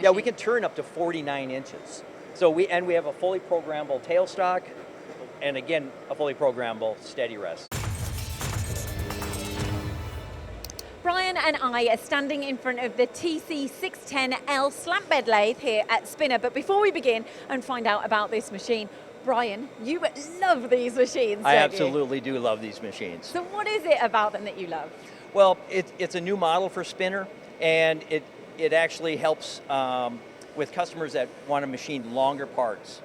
machine. Yeah, we can turn up to 49 inches. So we have a fully programmable tailstock, and again, a fully programmable steady rest. Brian and I are standing in front of the TC610L slant bed lathe here at Spinner. But before we begin and find out about this machine, Brian, you love these machines, I don't absolutely do love these machines. So what is it about them that you love? Well, it's a new model for Spinner, and it actually helps with customers that want to machine longer parts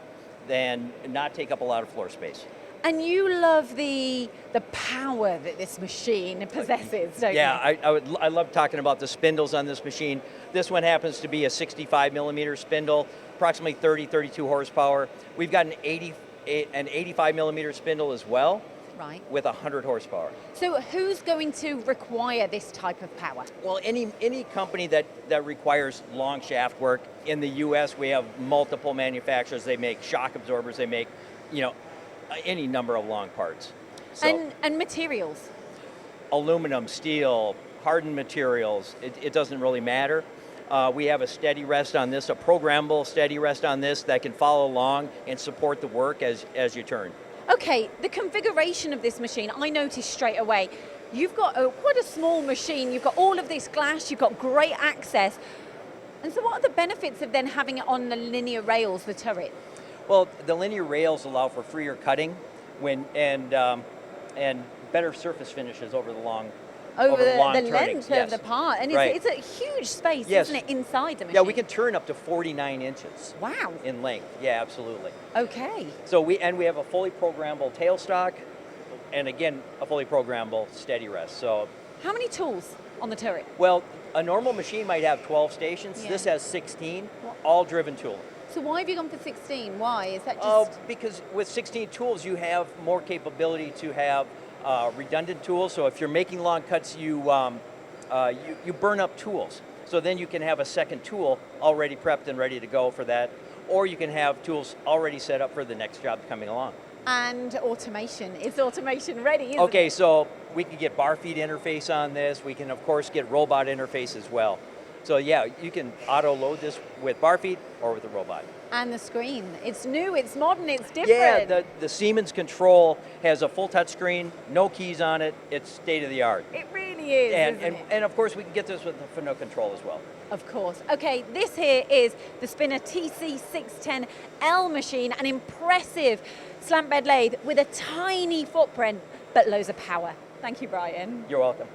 than not take up a lot of floor space. And you love the power that this machine possesses, don't you? Yeah, I love talking about the spindles on this machine. This one happens to be a 65 millimeter spindle, approximately 32 horsepower. We've got an 85 millimeter spindle as well, right, with 100 horsepower. So who's going to require this type of power? Well, any company that requires long shaft work. In the US, we have multiple manufacturers. They make shock absorbers, they make, any number of long parts. So, and materials? Aluminum, steel, hardened materials, it doesn't really matter. We have a steady rest on this, a programmable steady rest on this that can follow along and support the work as you turn. Okay, the configuration of this machine, I noticed straight away. You've got quite a small machine, you've got all of this glass, you've got great access. And so what are the benefits of then having it on the linear rails, the turret? Well, the linear rails allow for freer cutting and better surface finishes over the long over the long length yes. of the part. And right. it's a huge space, yes. isn't it, inside the machine? Yeah, we can turn up to 49 inches. Wow. In length, yeah, absolutely. Okay. So we have a fully programmable tailstock, and again, a fully programmable steady rest. So, how many tools on the turret? Well, a normal machine might have 12 stations. Yeah. This has 16, all driven tool. So why have you gone for 16? Why? Is that just... Because with 16 tools, you have more capability to have redundant tools. So if you're making long cuts, you burn up tools. So then you can have a second tool already prepped and ready to go for that. Or you can have tools already set up for the next job coming along. And automation. Is automation ready, isn't Okay, it? so we can get bar feed interface on this. We can, of course, get robot interface as well. So yeah, you can auto-load this with bar feed or with a robot. And the screen. It's new, it's modern, it's different. Yeah, the Siemens control has a full touch screen, no keys on it. It's state-of-the-art. It really is, isn't it? And of course, we can get this with the Fino control as well. Of course. Okay, this here is the Spinner TC610L machine, an impressive slant bed lathe with a tiny footprint, but loads of power. Thank you, Brian. You're welcome.